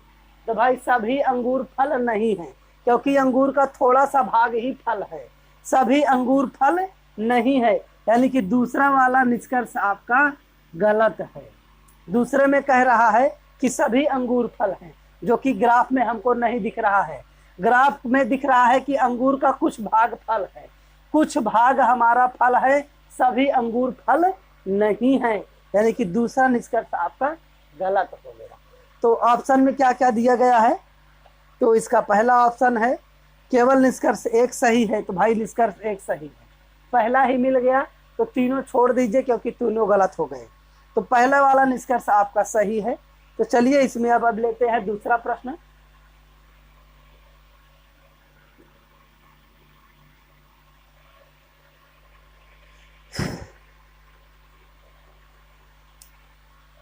तो भाई सभी अंगूर फल नहीं है, क्योंकि अंगूर का थोड़ा सा भाग ही फल है। सभी अंगूर फल नहीं है, यानी कि दूसरा वाला निष्कर्ष आपका गलत है। दूसरे में कह रहा है कि सभी अंगूर फल हैं, जो कि ग्राफ में हमको नहीं दिख रहा है। ग्राफ में दिख रहा है कि अंगूर का कुछ भाग फल है, कुछ भाग हमारा फल है, सभी अंगूर फल नहीं है, यानी कि दूसरा निष्कर्ष आपका गलत हो गया। तो ऑप्शन में क्या क्या दिया गया है? तो इसका पहला ऑप्शन है केवल निष्कर्ष एक सही है। तो भाई निष्कर्ष एक सही है, पहला ही मिल गया, तो तीनों छोड़ दीजिए क्योंकि तीनों गलत हो गए। तो पहला वाला निष्कर्ष आपका सही है। तो चलिए इसमें अब लेते हैं दूसरा प्रश्न।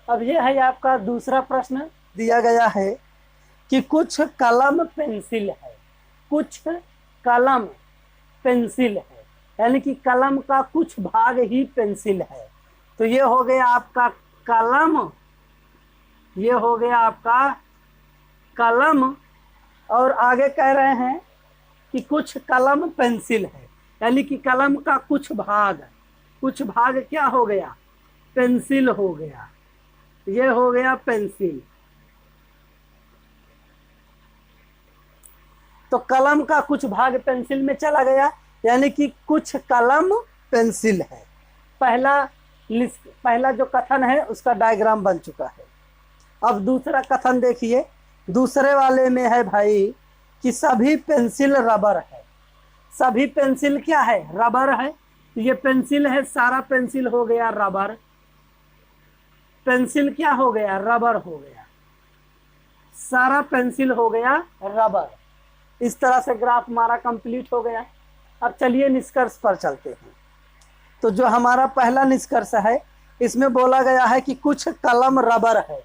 अब ये है आपका दूसरा प्रश्न। दिया गया है कि कुछ कलम पेंसिल है। कुछ कलम पेंसिल है, यानी कि कलम का कुछ भाग ही पेंसिल है। तो ये हो गया आपका कलम, ये हो गया आपका कलम, और आगे कह रहे हैं कि कुछ कलम पेंसिल है, यानी कि कलम का कुछ भाग क्या हो गया? पेंसिल हो गया। ये हो गया पेंसिल। तो कलम का कुछ भाग पेंसिल में चला गया, यानी कि कुछ कलम पेंसिल है। पहला जो कथन है उसका डायग्राम बन चुका है। अब दूसरा कथन देखिए। दूसरे वाले में है भाई कि सभी पेंसिल रबर है। सभी पेंसिल क्या है? रबर है। तो ये पेंसिल है, सारा पेंसिल हो गया रबर। पेंसिल क्या हो गया? रबर हो गया। सारा पेंसिल हो गया रबर। इस तरह से ग्राफ हमारा कंप्लीट हो गया। अब चलिए निष्कर्ष पर चलते हैं। तो जो हमारा पहला निष्कर्ष है, इसमें बोला गया है कि कुछ कलम रबर है।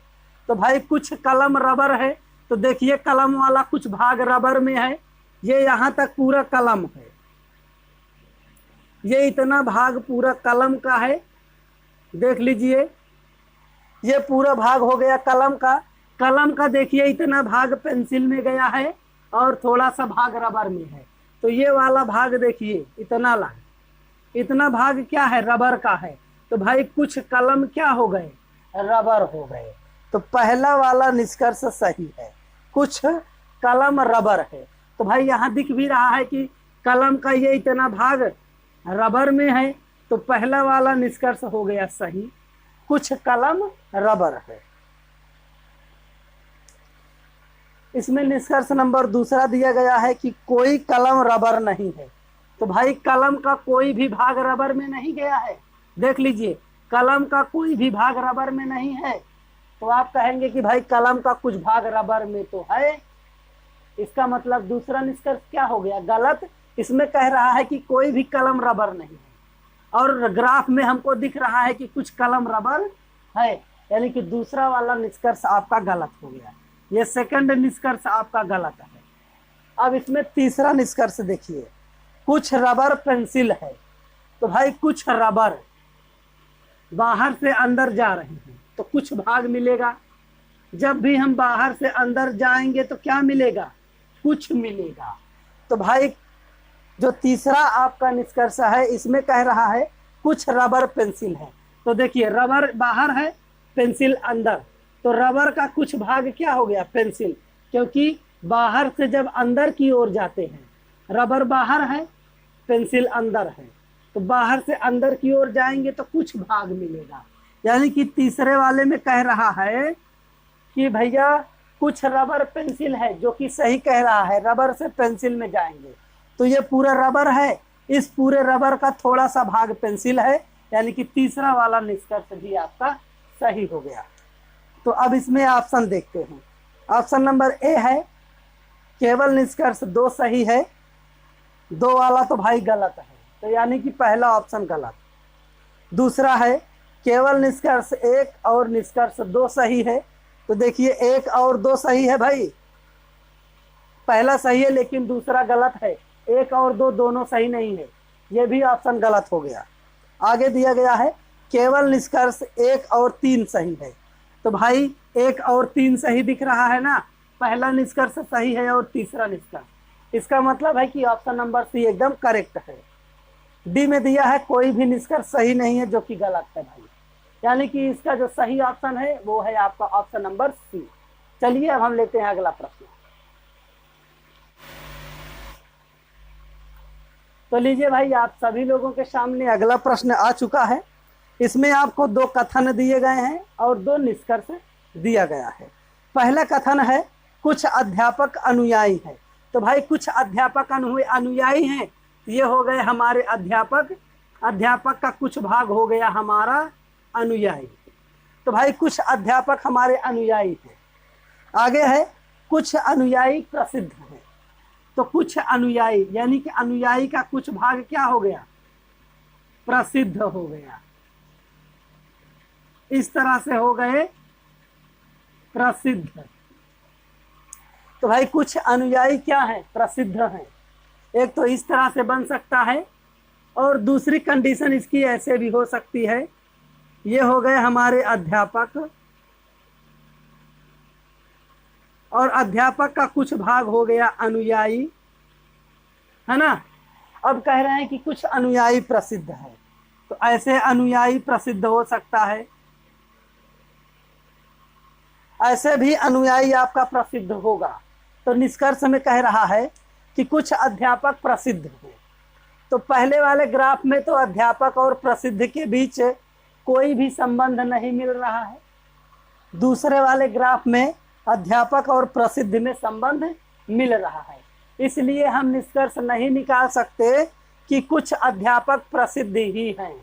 तो भाई कुछ कलम रबर है, तो देखिए कलम वाला कुछ भाग रबर में है। ये यहाँ तक पूरा कलम है, ये इतना भाग पूरा कलम का है। देख लीजिए, ये पूरा भाग हो गया कलम का। कलम का देखिए इतना भाग पेंसिल में गया है और थोड़ा सा भाग रबर में है। तो ये वाला भाग देखिए इतना भाग क्या है? रबर का है। तो भाई कुछ कलम क्या हो गए? रबर हो गए। तो पहला वाला निष्कर्ष सही है, कुछ कलम रबर है। तो भाई यहाँ दिख भी रहा है कि कलम का ये इतना भाग रबर में है तो पहला वाला निष्कर्ष हो गया सही, कुछ कलम रबर है। इसमें निष्कर्ष नंबर दूसरा दिया गया है कि कोई कलम रबर नहीं है। तो भाई कलम का कोई भी भाग रबर में नहीं गया है। देख लीजिए, कलम का कोई भी भाग रबर में नहीं है। तो आप कहेंगे कि भाई कलम का कुछ भाग रबर में तो है, इसका मतलब दूसरा निष्कर्ष क्या हो गया? गलत। इसमें कह रहा है कि कोई भी कलम रबर नहीं है, और ग्राफ में हमको दिख रहा है कि कुछ कलम रबर है, यानी कि दूसरा वाला निष्कर्ष आपका गलत हो गया। ये सेकंड निष्कर्ष आपका गलत है। अब इसमें तीसरा निष्कर्ष देखिए, कुछ रबर पेंसिल है। तो भाई कुछ रबर बाहर से अंदर जा रहे हैं तो कुछ भाग मिलेगा। जब भी हम बाहर से अंदर जाएंगे तो क्या मिलेगा? कुछ मिलेगा। तो भाई जो तीसरा आपका निष्कर्ष है, इसमें कह रहा है कुछ रबर पेंसिल है। तो देखिए, रबर बाहर है, पेंसिल अंदर, तो रबर का कुछ भाग क्या हो गया? पेंसिल। क्योंकि बाहर से जब अंदर की ओर जाते हैं, रबर बाहर है, पेंसिल अंदर है, तो बाहर से अंदर की ओर जाएंगे तो कुछ भाग मिलेगा। यानी कि तीसरे वाले में कह रहा है कि भैया कुछ रबर पेंसिल है, जो कि सही कह रहा है, रबर से पेंसिल में जाएंगे तो ये पूरा रबर है, इस पूरे रबर का थोड़ा सा भाग पेंसिल है, यानी कि तीसरा वाला निष्कर्ष भी आपका सही हो गया। तो अब इसमें ऑप्शन देखते हैं। ऑप्शन नंबर ए है केवल निष्कर्ष 2 सही है, 2 वाला तो भाई गलत है, तो यानी कि पहला ऑप्शन गलत। दूसरा है केवल निष्कर्ष 1 और निष्कर्ष 2 सही है। तो देखिए 1 और 2 सही है भाई, पहला सही है लेकिन दूसरा गलत है। 1 और 2 दोनों सही नहीं है, ये भी ऑप्शन गलत हो गया। आगे दिया गया है केवल निष्कर्ष 1 और 3 सही है। तो भाई 1 और 3 सही दिख रहा है ना, पहला निष्कर्ष सही है और तीसरा निष्कर्ष, इसका मतलब है कि ऑप्शन नंबर सी एकदम करेक्ट है। डी में दिया है कोई भी निष्कर्ष सही नहीं है, जो कि गलत है भाई, यानी कि इसका जो सही ऑप्शन है वो है आपका ऑप्शन नंबर सी। चलिए अब हम लेते हैं अगला प्रश्न। तो लीजिए भाई, आप सभी लोगों के सामने अगला प्रश्न आ चुका है। इसमें आपको 2 कथन दिए गए हैं और 2 निष्कर्ष दिया गया है। पहला कथन है कुछ अध्यापक अनुयायी है। तो भाई कुछ अध्यापक अनुयायी हैं, ये हो गए हमारे अध्यापक, अध्यापक का कुछ भाग हो गया हमारा अनुयायी। तो भाई कुछ अध्यापक हमारे अनुयायी हैं। आगे है कुछ अनुयायी प्रसिद्ध हैं। तो कुछ अनुयायी यानी कि अनुयायी का कुछ भाग क्या हो गया? प्रसिद्ध हो गया। इस तरह से हो गए प्रसिद्ध। तो भाई कुछ अनुयायी क्या है? प्रसिद्ध हैं। एक तो इस तरह से बन सकता है, और दूसरी कंडीशन इसकी ऐसे भी हो सकती है, ये हो गए हमारे अध्यापक, और अध्यापक का कुछ भाग हो गया अनुयायी, है ना। अब कह रहे हैं कि कुछ अनुयायी प्रसिद्ध है, तो ऐसे अनुयायी प्रसिद्ध हो सकता है, ऐसे भी अनुयायी आपका प्रसिद्ध होगा। तो निष्कर्ष में कह रहा है कि कुछ अध्यापक प्रसिद्ध हैं। तो पहले वाले ग्राफ में तो अध्यापक और प्रसिद्ध के बीच कोई भी संबंध नहीं मिल रहा है, दूसरे वाले ग्राफ में अध्यापक और प्रसिद्ध में संबंध मिल रहा है। इसलिए हम निष्कर्ष नहीं निकाल सकते कि कुछ अध्यापक प्रसिद्ध ही हैं,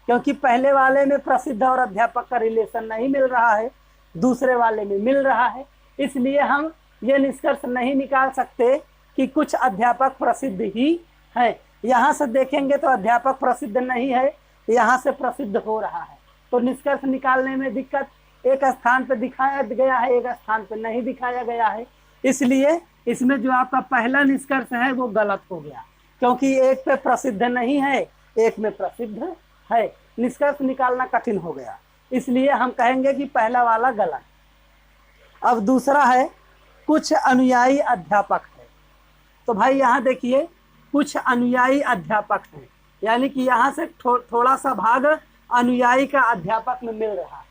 क्योंकि पहले वाले में प्रसिद्ध और अध्यापक का रिलेशन नहीं मिल रहा है, दूसरे वाले में मिल रहा है। इसलिए हम ये निष्कर्ष नहीं निकाल सकते कि कुछ अध्यापक प्रसिद्ध ही हैं। यहाँ से देखेंगे तो अध्यापक प्रसिद्ध नहीं है, यहाँ से प्रसिद्ध हो रहा है, तो निष्कर्ष निकालने में दिक्कत, एक स्थान पर दिखाया गया है, एक स्थान पर नहीं दिखाया गया है। इसलिए इसमें जो आपका पहला निष्कर्ष है वो गलत हो गया, क्योंकि एक पे प्रसिद्ध नहीं है, एक में प्रसिद्ध है। निष्कर्ष निकालना कठिन हो गया, इसलिए हम कहेंगे कि पहला वाला गलत। अब दूसरा है कुछ अनुयायी अध्यापक है। तो भाई यहाँ देखिए कुछ अनुयायी अध्यापक हैं, यानी कि यहाँ से थोड़ा सा भाग अनुयायी का अध्यापक में मिल रहा है।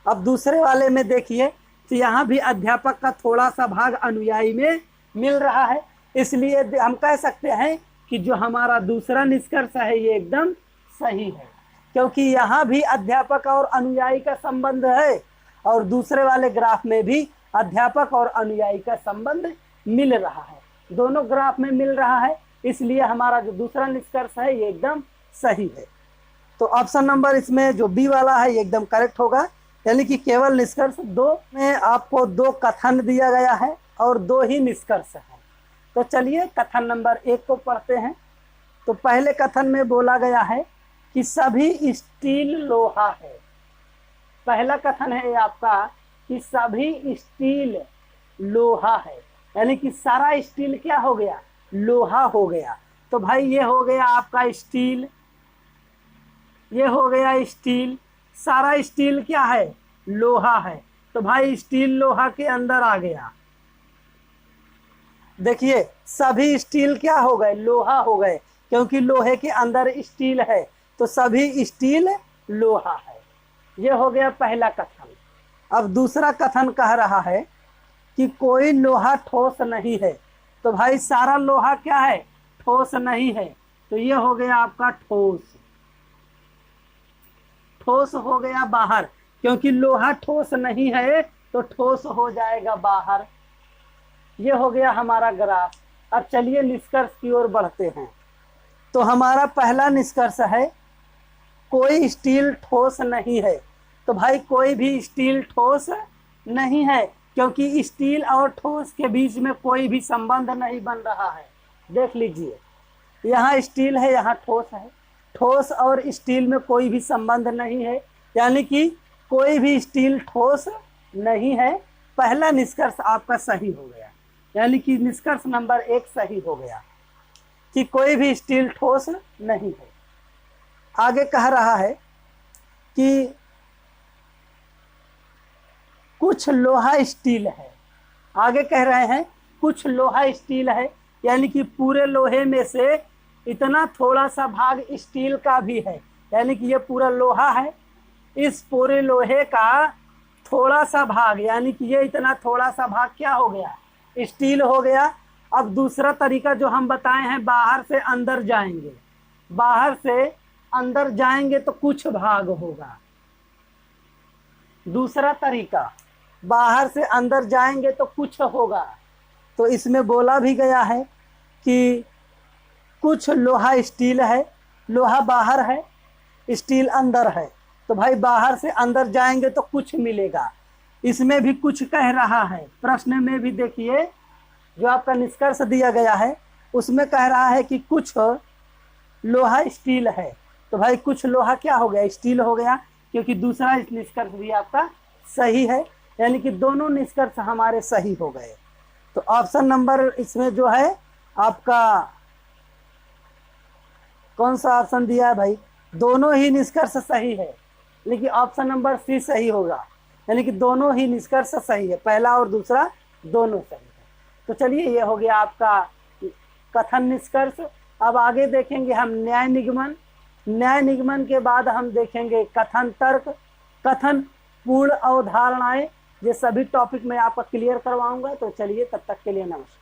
अब दूसरे वाले में देखिए तो यहाँ भी अध्यापक का थोड़ा सा भाग अनुयायी में मिल रहा है। इसलिए हम कह सकते हैं कि जो हमारा दूसरा निष्कर्ष है ये एकदम सही है, क्योंकि यहाँ भी अध्यापक और अनुयायी का संबंध है और दूसरे वाले ग्राफ में भी अध्यापक और अनुयायी का संबंध मिल रहा है, दोनों ग्राफ में मिल रहा है, इसलिए हमारा जो दूसरा निष्कर्ष है ये एकदम सही है। तो ऑप्शन नंबर इसमें जो बी वाला है ये एकदम करेक्ट होगा, यानी कि केवल निष्कर्ष 2 में आपको 2 कथन दिया गया है और 2 ही निष्कर्ष है। तो चलिए कथन नंबर 1 को पढ़ते हैं। तो पहले कथन में बोला गया है कि सभी स्टील लोहा है। पहला कथन है आपका कि सभी स्टील लोहा है, यानी कि सारा स्टील क्या हो गया, लोहा हो गया। तो भाई ये हो गया आपका स्टील, ये हो गया स्टील, सारा स्टील क्या है, लोहा है। तो भाई स्टील लोहा के अंदर आ गया। देखिए सभी स्टील क्या हो गए, लोहा हो गए, क्योंकि लोहे के अंदर स्टील है, तो सभी स्टील लोहा है। ये हो गया पहला कथन। अब दूसरा कथन कह रहा है कि कोई लोहा ठोस नहीं है। तो भाई सारा लोहा क्या है, ठोस नहीं है। तो ये हो गया आपका ठोस, ठोस हो गया बाहर, क्योंकि लोहा ठोस नहीं है तो ठोस हो जाएगा बाहर। ये हो गया हमारा ग्राफ। अब चलिए निष्कर्ष की ओर बढ़ते हैं। तो हमारा पहला निष्कर्ष है कोई स्टील ठोस नहीं है। तो भाई कोई भी स्टील ठोस नहीं है, क्योंकि स्टील और ठोस के बीच में कोई भी संबंध नहीं बन रहा है। देख लीजिए यहाँ स्टील है, यहाँ ठोस है, ठोस और स्टील में कोई भी संबंध नहीं है, यानी कि कोई भी स्टील ठोस नहीं है। पहला निष्कर्ष आपका सही हो गया, यानी कि निष्कर्ष नंबर 1 सही हो गया कि कोई भी स्टील ठोस नहीं है। आगे कह रहा है कि कुछ लोहा स्टील है। आगे कह रहे हैं कुछ लोहा स्टील है, यानी कि पूरे लोहे में से इतना थोड़ा सा भाग स्टील का भी है, यानी कि ये पूरा लोहा है, इस पूरे लोहे का थोड़ा सा भाग, यानी कि ये इतना थोड़ा सा भाग क्या हो गया, स्टील हो गया। अब दूसरा तरीका जो हम बताए हैं, बाहर से अंदर जाएंगे, बाहर से अंदर जाएंगे तो कुछ भाग होगा। दूसरा तरीका, बाहर से अंदर जाएंगे तो कुछ होगा। तो इसमें बोला भी गया है कि कुछ लोहा स्टील है, लोहा बाहर है, स्टील अंदर है। तो भाई बाहर से अंदर जाएंगे तो कुछ मिलेगा, इसमें भी कुछ कह रहा है। प्रश्न में भी देखिए जो आपका निष्कर्ष दिया गया है उसमें कह रहा है कि कुछ लोहा स्टील है। तो भाई कुछ लोहा क्या हो गया, स्टील हो गया, क्योंकि दूसरा निष्कर्ष भी आपका सही है, यानी कि दोनों निष्कर्ष हमारे सही हो गए। तो ऑप्शन नंबर इसमें जो है आपका कौन सा ऑप्शन दिया है भाई, दोनों ही निष्कर्ष सही है, लेकिन ऑप्शन नंबर सी सही होगा, यानी कि दोनों ही निष्कर्ष सही है, पहला और दूसरा दोनों सही है। तो चलिए ये हो गया आपका कथन निष्कर्ष। अब आगे देखेंगे हम न्याय निगमन। न्याय निगमन के बाद हम देखेंगे कथन तर्क, कथन पूर्ण अवधारणाएं। ये सभी टॉपिक मैं आपका क्लियर करवाऊंगा। तो चलिए तब तक के लिए नमस्कार।